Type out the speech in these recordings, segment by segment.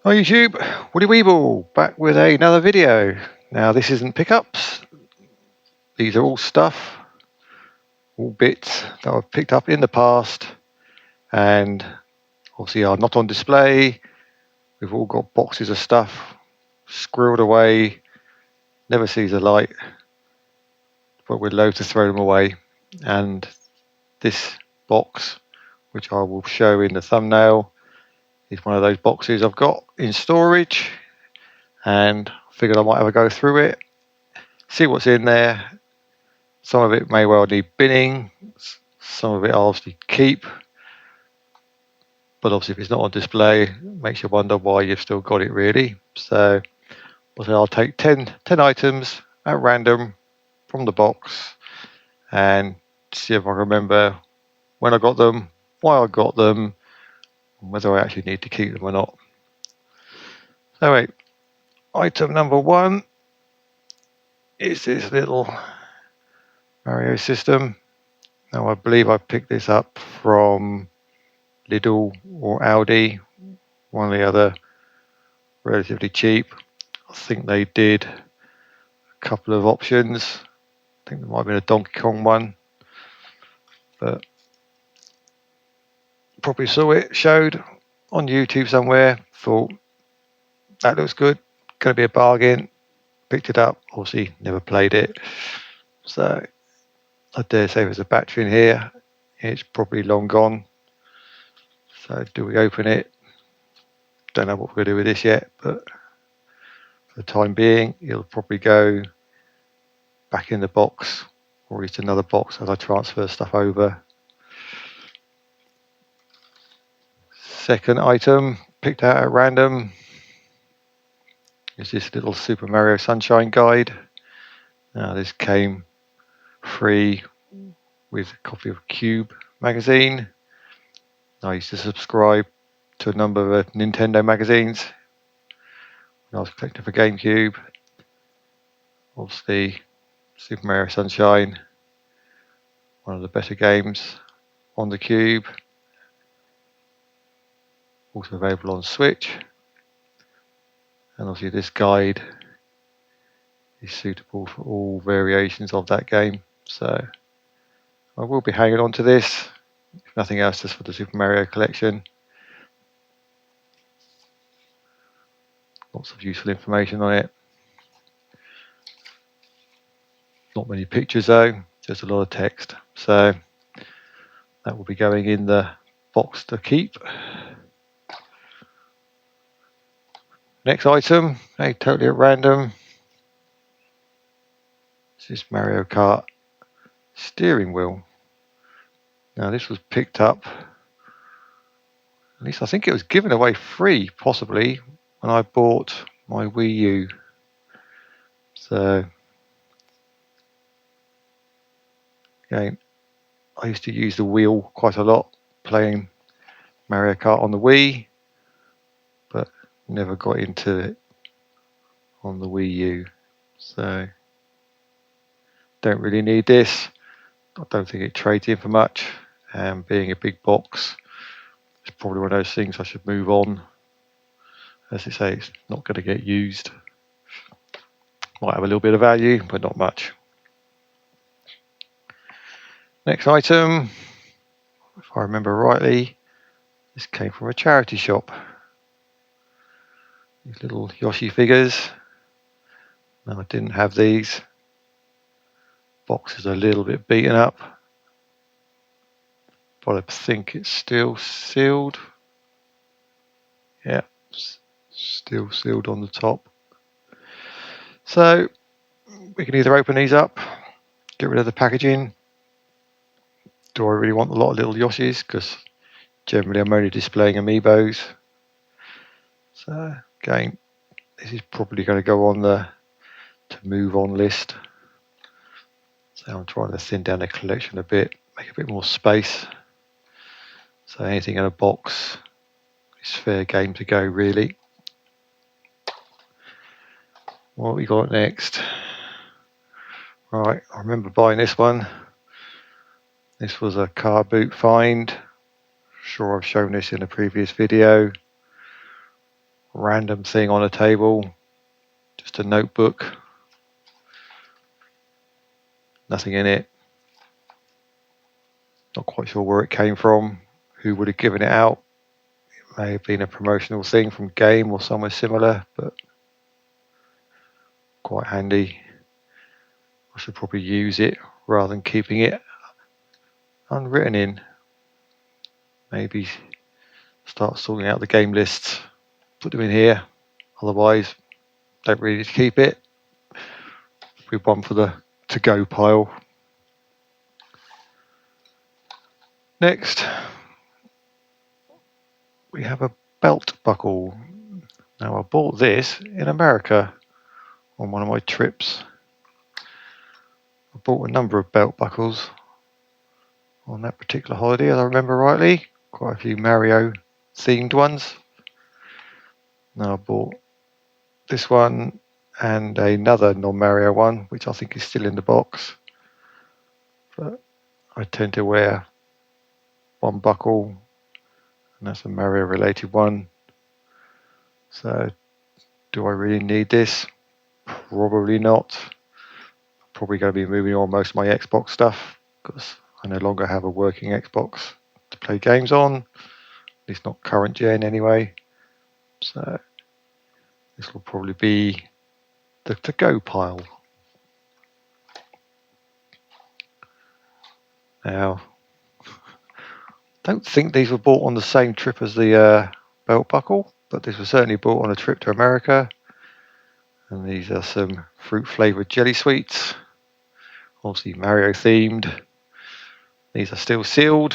Hi YouTube, Weeble back with another video. Now this isn't pickups, these are all stuff, all bits that I've picked up in the past and obviously are not on display. We've all got boxes of stuff squirreled away, never sees the light, but we're loath to throw them away. And this box, which I will show in the thumbnail, is one of those boxes I've got in storage, and figured I might have a go through it, see what's in there. Some of it may well need binning, some of it I'll obviously keep, but obviously if it's not on display, it makes you wonder why you've still got it really. So I'll take 10 items at random from the box and see if I remember when I got them, why I got them, and whether I actually need to keep them or not. So wait, item number one is this little Mario system. Now I believe I picked this up from Lidl or Aldi, one or the other, relatively cheap. I think they did a couple of options. I think there might have been a Donkey Kong one, but probably saw it showed on YouTube somewhere, thought that looks good, gonna be a bargain, picked it up, obviously never played it. So I dare say there's a battery in here, it's probably long gone. So do we open it? Don't know what we're going to do with this yet, but for the time being, it'll probably go back in the box, or at least another box as I transfer stuff over. Second item picked out at random is this little Super Mario Sunshine guide. Now this came free with a copy of Cube magazine. I used to subscribe to a number of Nintendo magazines when I was collecting for GameCube. Obviously Super Mario Sunshine, one of the better games on the Cube, also available on Switch. And obviously this guide is suitable for all variations of that game, so I will be hanging on to this, if nothing else, just for the Super Mario collection. Lots of useful information on it. Not many pictures though, just a lot of text, so that will be going in the box to keep. Next item, totally at random, this is Mario Kart steering wheel. Now this was picked up, at least I think it was given away free possibly, when I bought my Wii U. So again, I used to use the wheel quite a lot playing Mario Kart on the Wii, but never got into it on the Wii U. So don't really need this. I don't think it trades in for much, and being a big box, it's probably one of those things I should move on. As I say, it's not going to get used. Might have a little bit of value, but not much. Next item, if I remember rightly, this came from a charity shop. These little Yoshi figures. No, I didn't have these. Box is a little bit beaten up, but I think it's still sealed. Yeah, still sealed on the top. So we can either open these up, get rid of the packaging. Do I really want a lot of little Yoshis? Because generally I'm only displaying amiibos. So again, this is probably going to go on the to move on list. So I'm trying to thin down the collection a bit, make a bit more space. So anything in a box is fair game to go really. What we got next? Right, I remember buying this one. This was a car boot find. Sure, I've shown this in a previous video. random thing on a table, just a notebook, nothing in it. Not quite sure where it came from, who would have given it out. It may have been a promotional thing from Game or somewhere similar, but quite handy. I should probably use it rather than keeping it unwritten in. Maybe start sorting out the game lists, put them in here. Otherwise, don't really need to keep it. We one for the to-go pile. Next, we have a belt buckle. Now, I bought this in America on one of my trips. I bought a number of belt buckles on that particular holiday, as I remember rightly. Quite a few Mario themed ones. Now I bought this one and another non-Mario one, which I think is still in the box. But I tend to wear one buckle, and that's a Mario related one. So do I really need this? Probably not. Probably going to be moving on most of my Xbox stuff because I no longer have a working Xbox to play games on. At least not current gen anyway. So this will probably be the to-go pile. Now, don't think these were bought on the same trip as the belt buckle, but this was certainly bought on a trip to America. And these are some fruit flavoured jelly sweets, obviously Mario themed. These are still sealed.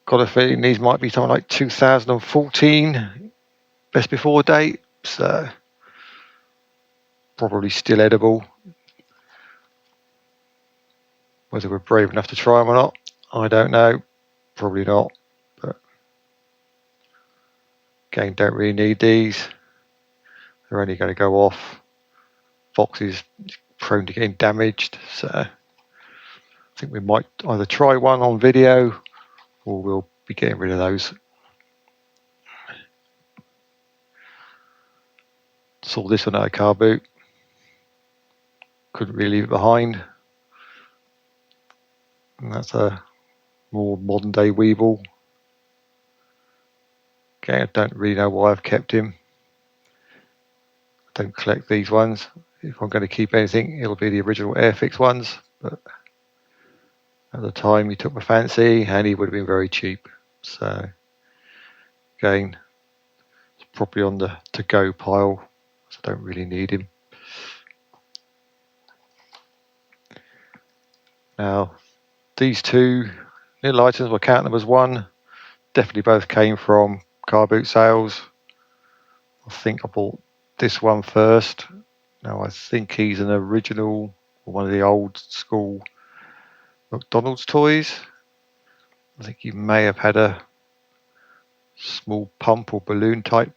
Got a feeling these might be something like 2014 best before date, so probably still edible. Whether we're brave enough to try them or not, I don't know. Probably not. But again, don't really need these. They're only going to go off. Box is prone to getting damaged, so I think we might either try one on video or we'll be getting rid of those. Saw this one at a car boot. Couldn't really leave it behind. And that's a more modern day Weeble. Okay, I don't really know why I've kept him. I don't collect these ones. If I'm going to keep anything, it'll be the original Airfix ones. But at the time, he took my fancy, and he would have been very cheap. So again, it's probably on the to-go pile. So I don't really need him. Now, these two little items, we'll count them as one. Definitely both came from car boot sales. I think I bought this one first. Now I think he's an original, or one of the old school McDonald's toys. I think he may have had a small pump or balloon type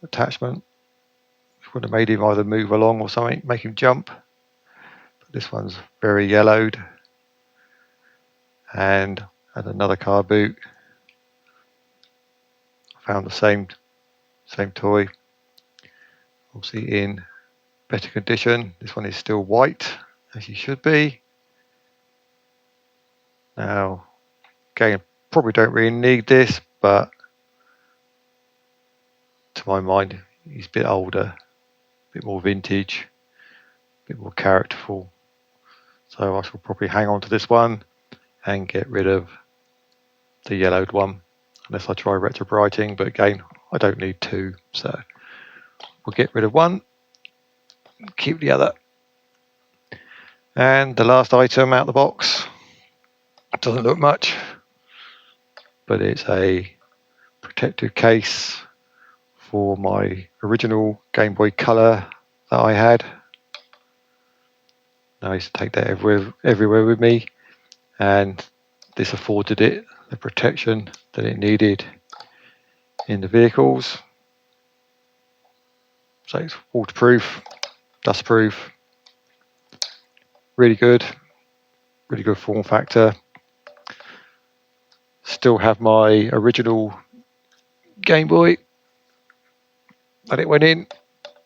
attachment, which would have made him either move along or something, make him jump. But this one's very yellowed. And at another car boot, I found the same toy, obviously in better condition. This one is still white, as he should be. Now, again, probably don't really need this, but to my mind, he's a bit older, a bit more vintage, a bit more characterful. So I shall probably hang on to this one and get rid of the yellowed one, unless I try retrobrighting, but again, I don't need two, so we'll get rid of one, keep the other. And the last item out of the box, doesn't look much, but it's a protective case for my original Game Boy Color that I had. I used to take that everywhere with me, and this afforded it the protection that it needed in the vehicles. So it's waterproof, dustproof, really good form factor. Still have my original Game Boy, and it went in.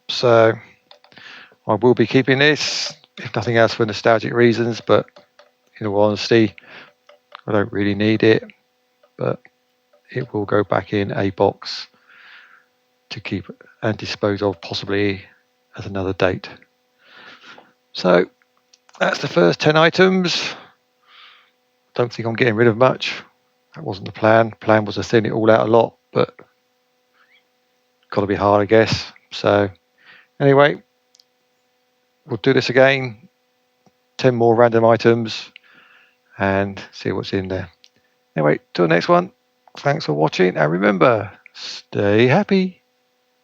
So I will be keeping this, if nothing else for nostalgic reasons, but in all honesty, I don't really need it, but it will go back in a box to keep and dispose of possibly at another date. So that's the first 10 items. Don't think I'm getting rid of much. That wasn't the plan. The plan was to thin it all out a lot, but got to be hard, I guess. So anyway, we'll do this again. 10 more random items and see what's in there. Anyway, till the next one. Thanks for watching, and remember, stay happy.